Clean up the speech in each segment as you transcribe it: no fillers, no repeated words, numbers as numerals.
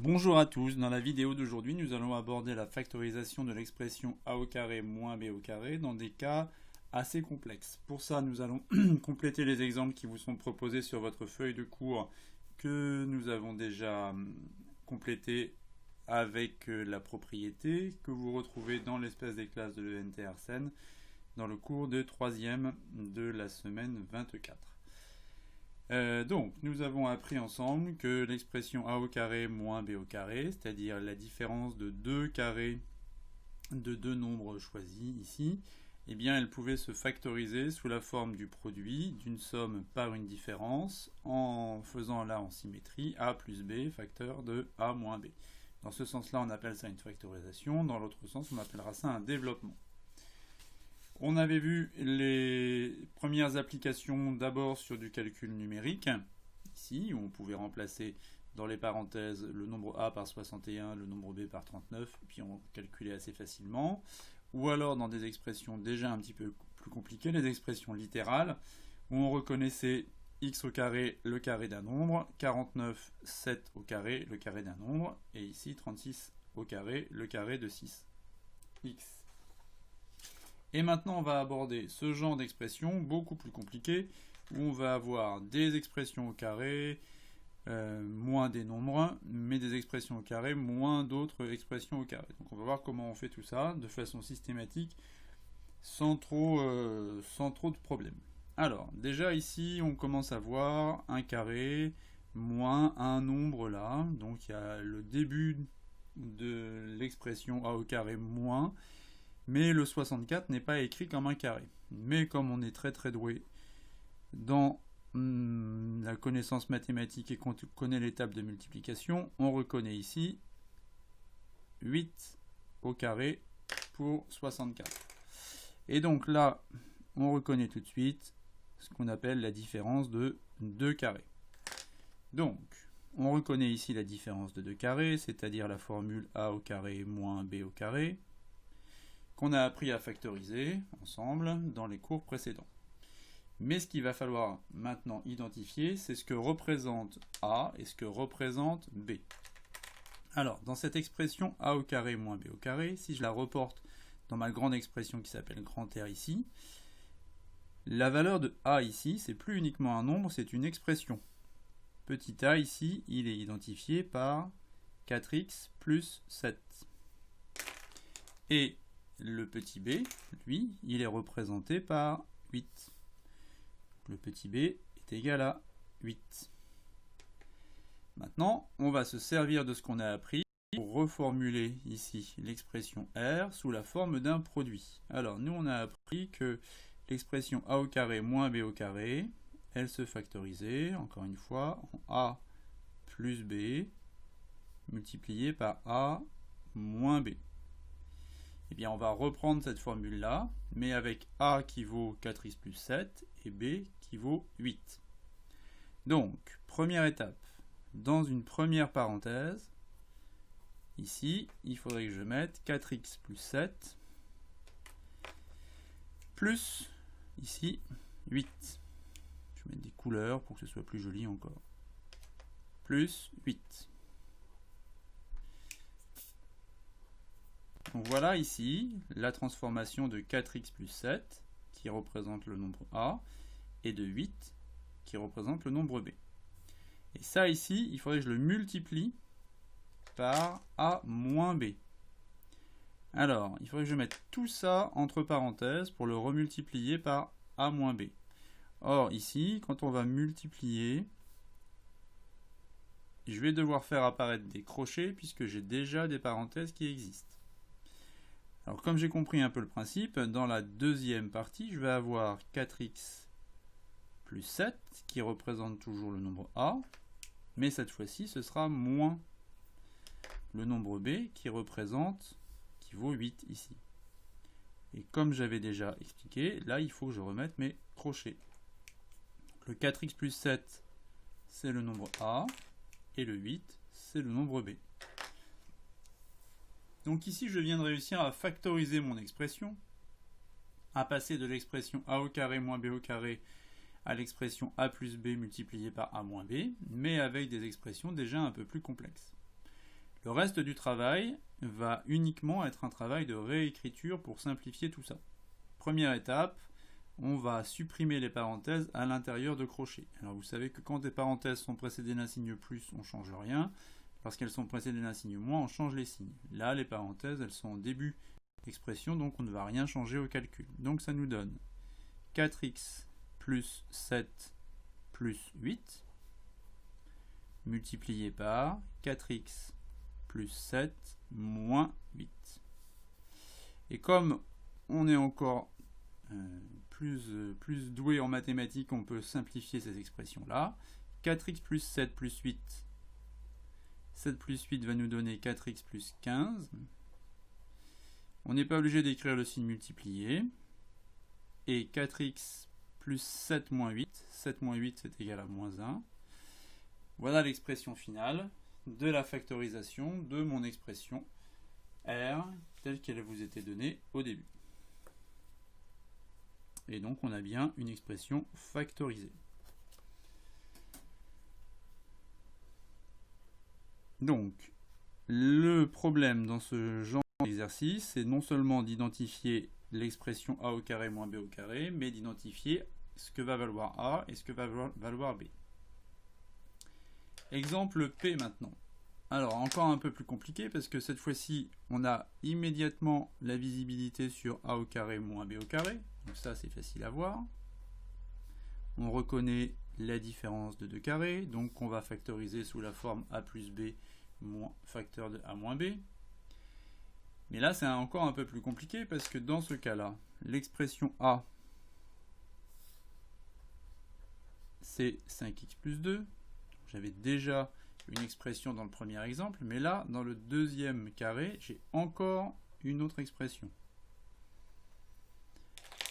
Bonjour à tous, dans la vidéo d'aujourd'hui nous allons aborder la factorisation de l'expression a au carré moins b au carré dans des cas assez complexes. Pour ça nous allons compléter les exemples qui vous sont proposés sur votre feuille de cours que nous avons déjà complétés avec la propriété que vous retrouvez dans l'espace des classes de l'ENT-Arsène dans le cours de 3e de la semaine 24. Donc, nous avons appris ensemble que l'expression a au carré moins b au carré, c'est-à-dire la différence de deux carrés de deux nombres choisis ici, eh bien, elle pouvait se factoriser sous la forme du produit d'une somme par une différence en faisant là en symétrie a plus b facteur de a moins b. Dans ce sens-là, on appelle ça une factorisation. Dans l'autre sens, on appellera ça un développement. On avait vu les premières applications d'abord sur du calcul numérique, ici, où on pouvait remplacer dans les parenthèses le nombre a par 61, le nombre b par 39, puis on calculait assez facilement. Ou alors dans des expressions déjà un petit peu plus compliquées, les expressions littérales, où on reconnaissait x au carré, le carré d'un nombre, 49, 7 au carré, le carré d'un nombre, et ici 36 au carré, le carré de 6, x. Et maintenant, on va aborder ce genre d'expression beaucoup plus compliqué, où on va avoir des expressions au carré, moins des nombres, mais des expressions au carré, moins d'autres expressions au carré. Donc on va voir comment on fait tout ça de façon systématique, sans trop de problèmes. Alors, déjà ici, on commence à voir un carré moins un nombre là. Donc il y a le début de l'expression a au carré moins, mais le 64 n'est pas écrit comme un carré. Mais comme on est très doué dans la connaissance mathématique et qu'on connaît l'étape de multiplication, on reconnaît ici 8 au carré pour 64. Et donc là, on reconnaît tout de suite ce qu'on appelle la différence de 2 carrés. Donc, on reconnaît ici la différence de 2 carrés, c'est-à-dire la formule a au carré moins b au carré, qu'on a appris à factoriser ensemble dans les cours précédents. Mais ce qu'il va falloir maintenant identifier, c'est ce que représente a et ce que représente b. Alors, dans cette expression a au carré moins b au carré, si je la reporte dans ma grande expression qui s'appelle grand R ici, la valeur de a ici, c'est plus uniquement un nombre, c'est une expression. Petit a ici, il est identifié par 4x plus 7. Et le petit b, lui, il est représenté par 8. Le petit b est égal à 8. Maintenant, on va se servir de ce qu'on a appris pour reformuler ici l'expression R sous la forme d'un produit. Alors, nous, on a appris que l'expression a au carré moins b au carré, elle se factorisait, encore une fois, en a plus b multiplié par a moins b. Eh bien, on va reprendre cette formule-là, mais avec a qui vaut 4x plus 7 et b qui vaut 8. Donc, première étape, dans une première parenthèse, ici, il faudrait que je mette 4x plus 7 plus, ici, 8. Je vais mettre des couleurs pour que ce soit plus joli encore. Plus 8. Donc voilà ici la transformation de 4x plus 7 qui représente le nombre a et de 8 qui représente le nombre b. Et ça ici, il faudrait que je le multiplie par a moins b. Alors, il faudrait que je mette tout ça entre parenthèses pour le remultiplier par a moins b. Or ici, quand on va multiplier, je vais devoir faire apparaître des crochets puisque j'ai déjà des parenthèses qui existent. Alors comme j'ai compris un peu le principe, dans la deuxième partie, je vais avoir 4x plus 7 qui représente toujours le nombre a, mais cette fois-ci ce sera moins le nombre b qui vaut 8 ici. Et comme j'avais déjà expliqué, là il faut que je remette mes crochets. Le 4x plus 7 c'est le nombre a et le 8 c'est le nombre b. Donc ici, je viens de réussir à factoriser mon expression, à passer de l'expression a au carré moins b au carré à l'expression a plus b multiplié par a moins b, mais avec des expressions déjà un peu plus complexes. Le reste du travail va uniquement être un travail de réécriture pour simplifier tout ça. Première étape, on va supprimer les parenthèses à l'intérieur de crochets. Alors vous savez que quand des parenthèses sont précédées d'un signe plus, on ne change rien. Lorsqu'elles sont précédées d'un signe moins, on change les signes. Là, les parenthèses, elles sont en début d'expression, donc on ne va rien changer au calcul. Donc ça nous donne 4x plus 7 plus 8 multiplié par 4x plus 7 moins 8. Et comme on est encore plus doué en mathématiques, on peut simplifier ces expressions-là. 4x plus 7 plus 8. 7 plus 8 va nous donner 4x plus 15. On n'est pas obligé d'écrire le signe multiplié. Et 4x plus 7 moins 8. 7 moins 8, c'est égal à moins 1. Voilà l'expression finale de la factorisation de mon expression R telle qu'elle vous était donnée au début. Et donc on a bien une expression factorisée. Donc, le problème dans ce genre d'exercice, c'est non seulement d'identifier l'expression a au carré moins b au carré, mais d'identifier ce que va valoir a et ce que va valoir b. Exemple P maintenant. Alors, encore un peu plus compliqué parce que cette fois-ci, on a immédiatement la visibilité sur a au carré moins b au carré. Donc ça, c'est facile à voir. On reconnaît la différence de 2 carrés, donc on va factoriser sous la forme a plus b moins facteur de a moins b. Mais là, c'est encore un peu plus compliqué parce que dans ce cas-là, l'expression a, c'est 5x plus 2. J'avais déjà une expression dans le premier exemple, mais là, dans le deuxième carré, j'ai encore une autre expression.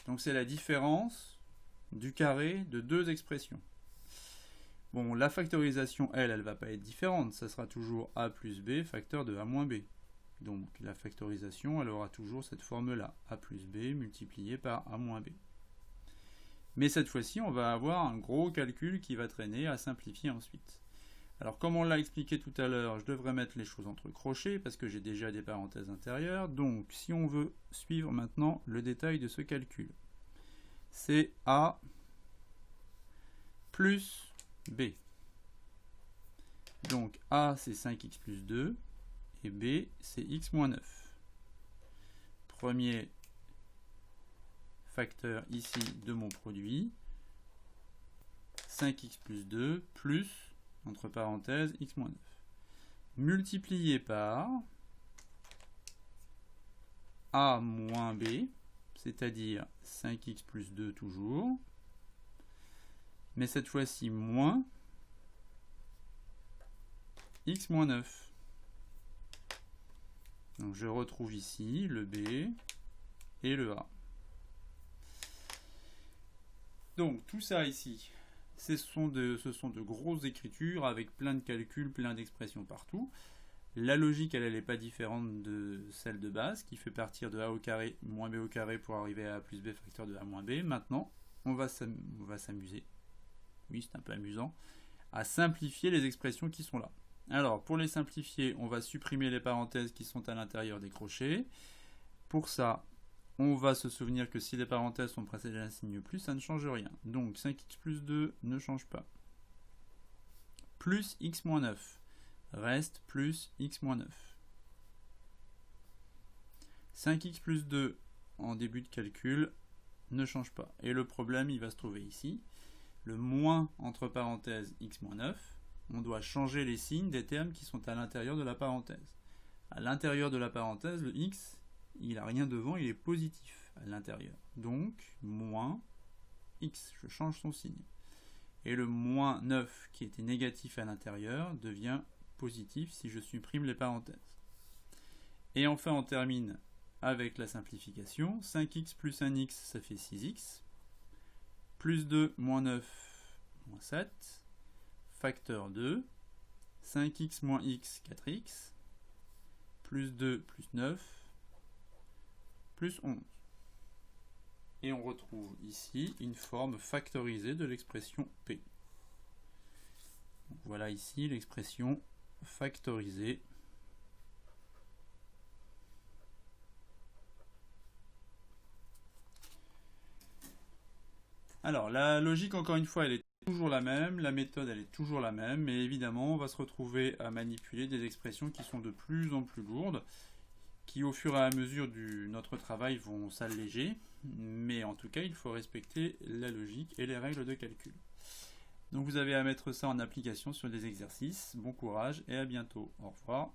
Donc c'est la différence du carré de deux expressions. Bon, la factorisation, elle ne va pas être différente. Ça sera toujours a plus b facteur de a moins b. Donc la factorisation, elle aura toujours cette forme-là, a plus b multiplié par a moins b. Mais cette fois-ci, on va avoir un gros calcul qui va traîner à simplifier ensuite. Alors comme on l'a expliqué tout à l'heure, je devrais mettre les choses entre crochets parce que j'ai déjà des parenthèses intérieures. Donc si on veut suivre maintenant le détail de ce calcul, c'est a plus b. Donc a c'est 5x plus 2 et b c'est x moins 9. Premier facteur ici de mon produit, 5x plus 2 plus, entre parenthèses, x moins 9. Multiplié par a moins b, c'est-à-dire 5x plus 2 toujours, mais cette fois-ci moins x moins 9. Donc je retrouve ici le b et le a. Donc tout ça ici, ce sont de grosses écritures avec plein de calculs, plein d'expressions partout. La logique, elle n'est pas différente de celle de base, qui fait partir de a au carré moins b au carré pour arriver à a plus b facteur de a moins b. Maintenant, on va s'amuser, oui c'est un peu amusant, à simplifier les expressions qui sont là. Alors, pour les simplifier, on va supprimer les parenthèses qui sont à l'intérieur des crochets. Pour ça, on va se souvenir que si les parenthèses sont précédées d'un signe plus, ça ne change rien. Donc 5x plus 2 ne change pas. Plus x moins 9 reste plus x moins 9. 5x plus 2 en début de calcul ne change pas. Et le problème, il va se trouver ici. Le moins entre parenthèses x moins 9, on doit changer les signes des termes qui sont à l'intérieur de la parenthèse. À l'intérieur de la parenthèse, le x, il n'a rien devant, il est positif à l'intérieur. Donc, moins x, je change son signe. Et le moins 9 qui était négatif à l'intérieur devient positif si je supprime les parenthèses. Et enfin, on termine avec la simplification. 5x plus 1x, ça fait 6x. Plus 2, moins 9, moins 7. Facteur 2. 5x moins x, 4x. Plus 2, plus 9. Plus 11. Et on retrouve ici une forme factorisée de l'expression P. Donc voilà ici l'expression factorisée Alors, la logique, encore une fois, elle est toujours la même, la méthode, elle est toujours la même, mais évidemment, on va se retrouver à manipuler des expressions qui sont de plus en plus lourdes, qui au fur et à mesure de notre travail vont s'alléger, mais en tout cas, il faut respecter la logique et les règles de calcul. Donc vous avez à mettre ça en application sur des exercices. Bon courage et à bientôt. Au revoir.